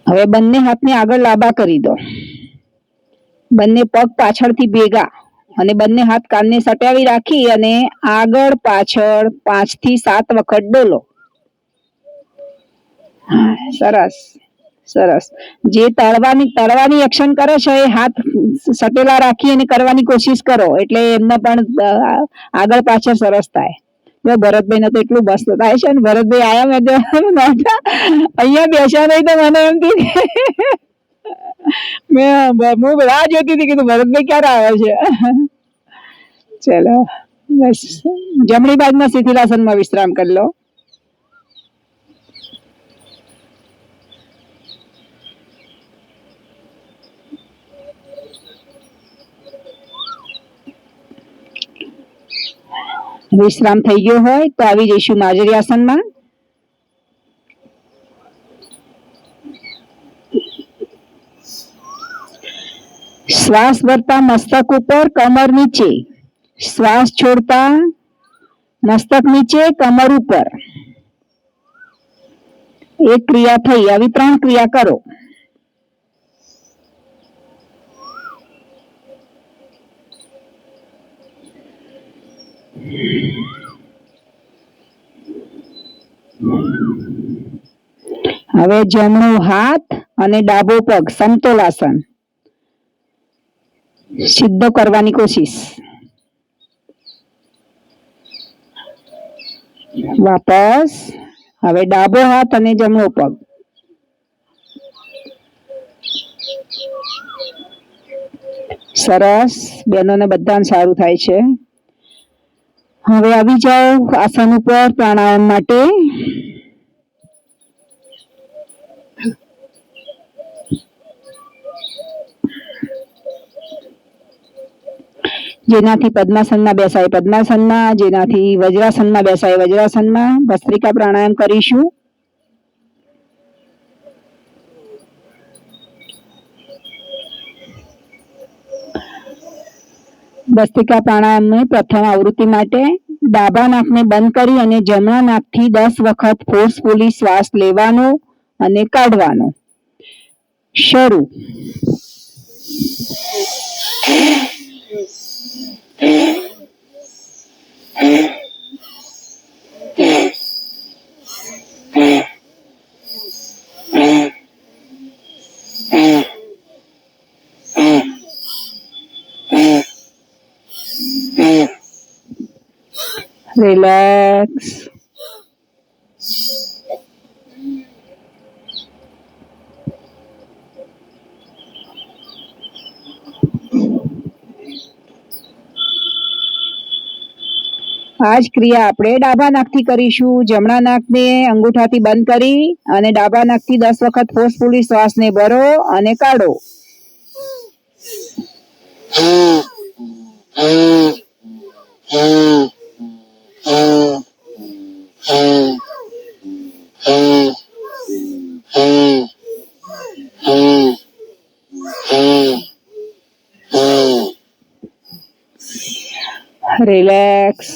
Speaker 1: હવે બંને હાથને આગળ લાંબા કરી દો, બંને પગ પાછળથી ભેગા અને બંને હાથ કાનને સટાવી રાખી અને આગળ પાછળ 5 થી 7 વખત ડોલો। સરસ સરસ। જે તળવાની એક્શન કરે છે એ હાથ સટેલા રાખી અને કરવાની કોશિશ કરો એટલે એમને પણ આગળ પાછળ સરસ થાય। જો ભરતભાઈને તો એટલું મસ્ત થાય છે ને, ભરતભાઈ આયા મેં તો અહીંયા બેસ્યા નહીં તો મને એમ થયું હું રાહ જોતી હતી કે ભરતભાઈ ક્યારે આવે છે। ચલો બસ જમણી બાજુના શિથિલાસનમાં વિશ્રામ કરી લો। વિશ્રામ થઈ ગયો હોય તો આવી જઈશું માર્જરી આસનમાં। શ્વાસ ભરતા મસ્તક ઉપર, કમર નીચે. શ્વાસ છોડતા મસ્તક નીચે, કમર ઉપર. એક ક્રિયા થઈ. આવી 3 ક્રિયા કરો. હવે જમણો હાથ અને ડાબો પગ સમતોલાસન સિદ્ધ કરવાની કોશિશ. વાપસ. હવે ડાબો હાથ અને જમણો પગ. સરસ. બહેનોને બધાને સારું થાય છે. હવે આવી જાઓ આસન ઉપર પ્રાણાયામ માટે. જેનાથી પદ્માસનમાં બેસાય પદ્માસનમાં, જેનાથી વજ્રાસનમાં બેસાય વજ્રાસનમાં. ભસ્ત્રિકા પ્રાણાયામ કરીશું. ભસ્ત્રિકા પ્રાણાયામની પ્રથમ આવૃત્તિ માટે ડાબા નાકને બંધ કરી અને જમણા નાકથી 10 વખત ફોર્સફુલી શ્વાસ લેવાનો અને કાઢવાનો. શરૂ. રિલેક્સ. આ જ ક્રિયા આપણે ડાબા નાકથી કરીશું. જમણા નાકને અંગૂઠાથી બંધ કરી અને ડાબા નાકથી 10 વખત ફોર્સફુલી શ્વાસને ભરો અને કાઢો. રિલેક્સ.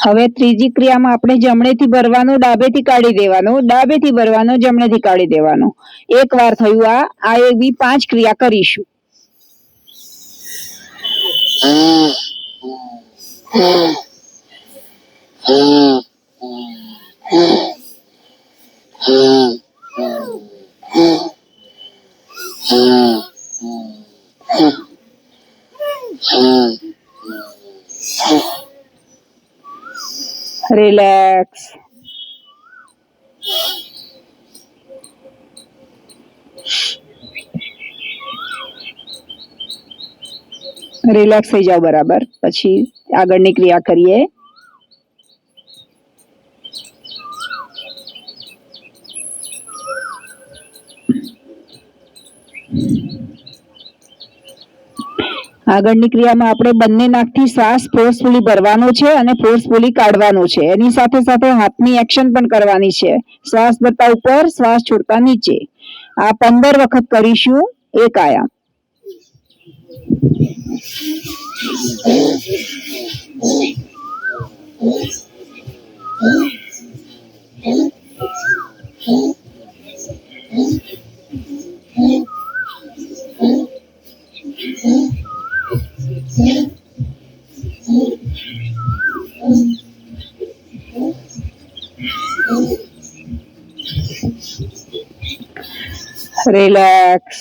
Speaker 1: હવે ત્રીજી ક્રિયામાં આપણે જમણેથી ભરવાનું, ડાબેથી કાઢી દેવાનું, ડાબેથી ભરવાનું, જમણેથી કાઢી દેવાનું. એક વાર થયું. આ એવી 5 ક્રિયા કરીશું. રિલેક્સ. રિલેક્સ થઈ જાઓ બરાબર. પછી આગળની ક્રિયા કરીએ. આગળની ક્રિયામાં આપણે બંને નાકથી શ્વાસ ફોર્સફુલી ભરવાનો છે અને ફોર્સફુલી કાઢવાનો છે. એની સાથે સાથે હાથની એક્શન પણ કરવાની છે. શ્વાસ ભરતા ઉપર, શ્વાસ છોડતા નીચે. આ 15 વખત કરીશું. એક આયામ. રિલેક્સ.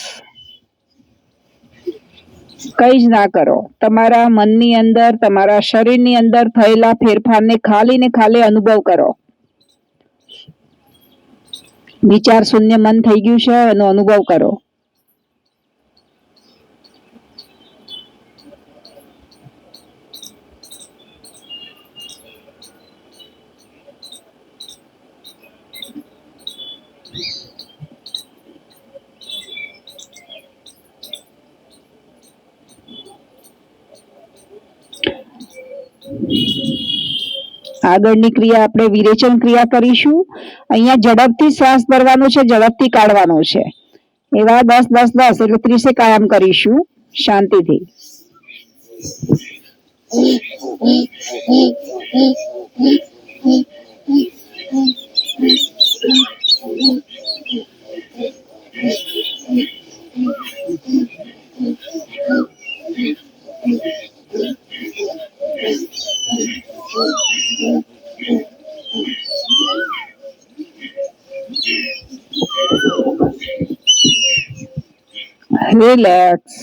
Speaker 1: કઈ જ ના કરો. તમારા મનની અંદર, તમારા શરીરની અંદર થયેલા ફેરફારને ખાલી ને ખાલી અનુભવ કરો. વિચાર શૂન્ય મન થઈ ગયું છે એનો અનુભવ કરો. આગળની ક્રિયા આપણે વિરેચન ક્રિયા કરીશું. અહીંયા ઝડપથી શ્વાસ ભરવાનો છે, ઝડપથી કાઢવાનો છે. એવા 10 10 10 એટલે 30 આયામ કરીશું શાંતિથી. રિલેક્સ.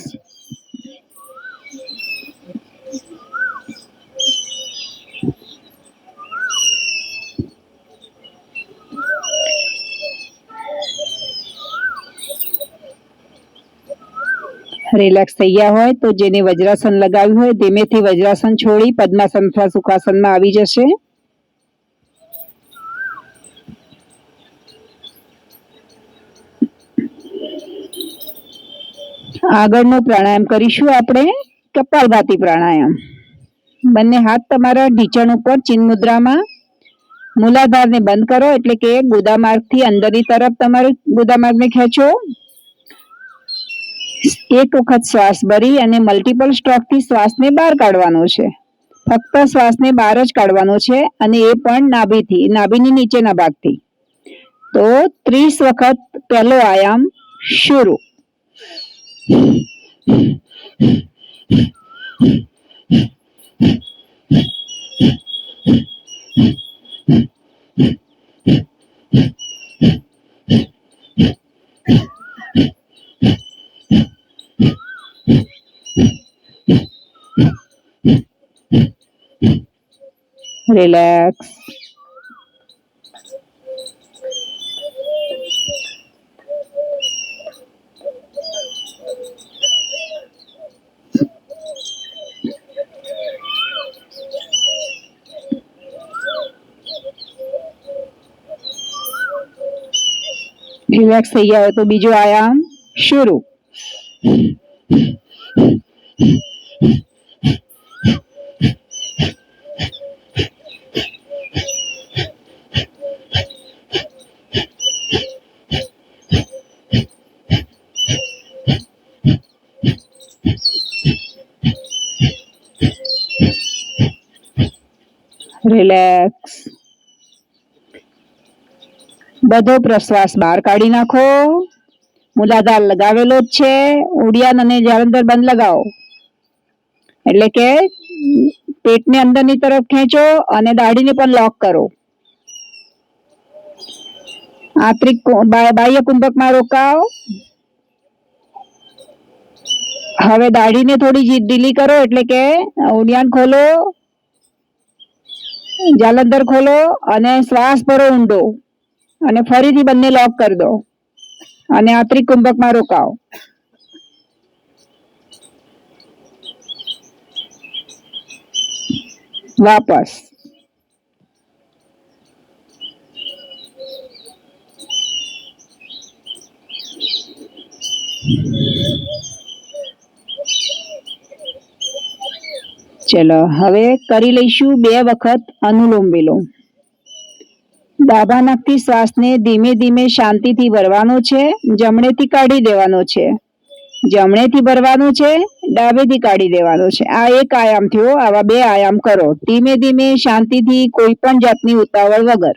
Speaker 1: રિલેક્સ થઈ ગયા હોય તો જેને વજ્રાસન લગાવ્યું હોય ધીમેથી વજ્રાસન છોડી પદ્માસન અથવા સુખાસનમાં આવી જશે. આગળનો પ્રાણાયામ કરીશું આપણે કપાલભાતિ પ્રાણાયામ. બંને હાથ તમારા ઢીંચણ ઉપર ચિન્હ મુદ્રામાં. મૂલાધારને બંધ કરો એટલે કે ગુદામાર્ગથી અંદરની તરફ તમારે ગુદામાર્ગને ખેંચો. એક વખત શ્વાસ ભરી અને મલ્ટિપલ સ્ટ્રોકથી શ્વાસને બહાર કાઢવાનો છે. ફક્ત શ્વાસને બહાર જ કાઢવાનો છે અને એ પણ નાભીથી, નાભીની નીચેના ભાગથી. તો 30 વખત પહેલો આયામ શરૂ. રિલેક્સ. રિલેક્સ થઈ ગયા હોય તો બીજો આયામ શરૂ. રિલેક્સ. બધો પ્રશ્વાસ બહાર કાઢી નાખો. મૂલાધાર લગાવેલો જ છે. ઉડિયાન અને જાલંધર બંધ લગાવો એટલે કે પેટને અંદરની તરફ ખેંચો અને દાઢીને પણ લોક કરો. આંતરિક બાહ્ય કુંભકમાં રોકાઓ. હવે દાઢીને થોડી ઢીલી કરો એટલે કે ઉડિયાન ખોલો, જાલંધર ખોલો અને શ્વાસ ભરો ઊંડો અને ફરીથી બંને લોક કરી દો અને આંતરિક કુંભકમાં રોકાઓ. વાપસ. ચલો હવે કરી લઈશું 2 વખત અનુલોમ વિલોમ. ડાબા નાકથી શ્વાસને ધીમે ધીમે શાંતિથી ભરવાનો છે, જમણેથી કાઢી દેવાનો છે. જમણેથી ભરવાનું છે, ડાબેથી કાઢી દેવાનો છે. આ એક આયામ થયો. આવા 2 આયામ કરો ધીમે ધીમે શાંતિથી, કોઈ પણ જાતની ઉતાવળ વગર.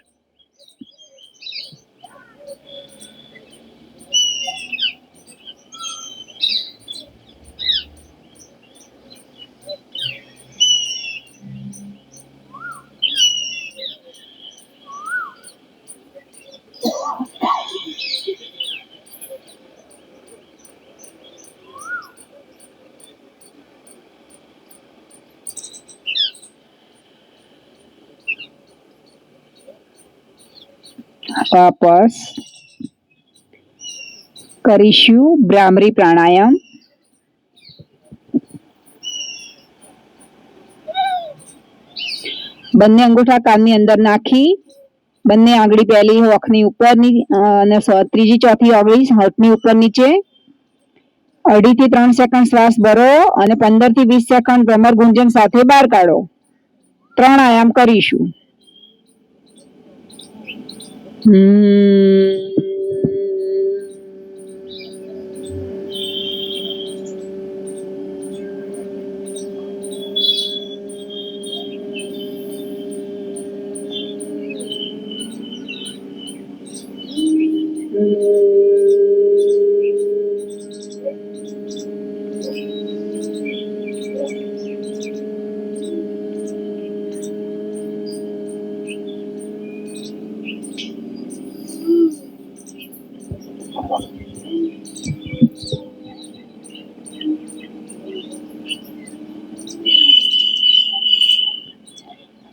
Speaker 1: વાપસ કરીશું ભ્રામરી પ્રાણાયામ. બંને અંગૂઠા કાનની અંદર નાખી બંને આંગળી પહેલી હોઠની ઉપરની અને ત્રીજી ચોથી આંગળી હોઠની ઉપર નીચે 2.5 થી 3 સેકન્ડ શ્વાસ ભરો અને 15 થી 20 સેકન્ડ ભ્રમર ગુંજન સાથે બહાર કાઢો. 3 આયામ કરીશું.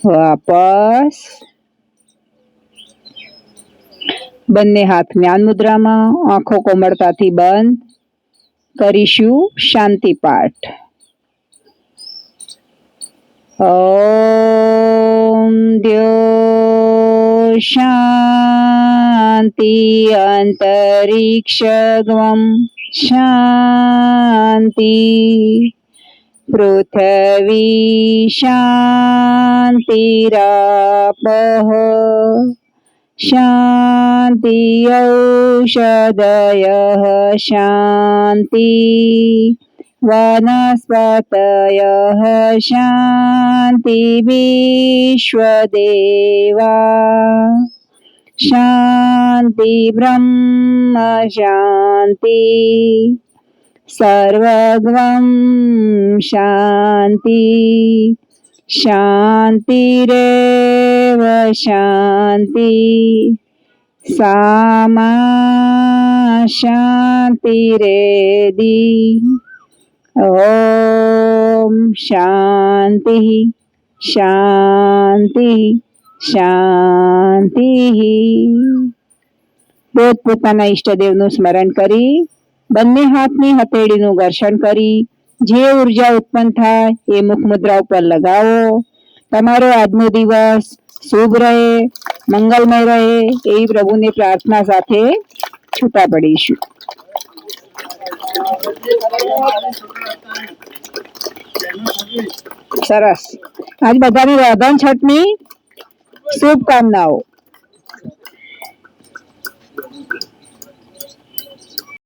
Speaker 1: વાપસ બંને હાથ જ્ઞાન મુદ્રામાં, આંખો કોમળતાથી બંધ કરીશું શાંતિ પાઠ. ઓમ દ્યો શાંતિ અંતરિક્ષગમ શાંતિ પૃથ્વી શાંતિરાપઃ શાંતિ ઔષધયઃ શાંતિ વનસ્પતયઃ શાંતિ વિશ્વદેવા શાંતિ બ્રહ્મ શાંતિ સર્વગમ શાંતિ શાંતિરેવ શાંતિ સામા શાંતિરેદી. ઓમ શાંતિ શાંતિ શાંતિ. પોતપોતાના ઈષ્ટદેવનું સ્મરણ કરી બંને હાથની હથેળીનું ઘર્ષણ કરી જે ઉર્જા ઉત્પન્ન થાય એ મુખ મુદ્રા ઉપર લગાવો. તમારો આજનો દિવસ શુભ રહે, મંગલમય રહે એવી પ્રભુની પ્રાર્થના સાથે છૂટા પડીશું. સરસ. આજ બધાને રાધન છઠની શુભકામનાઓ.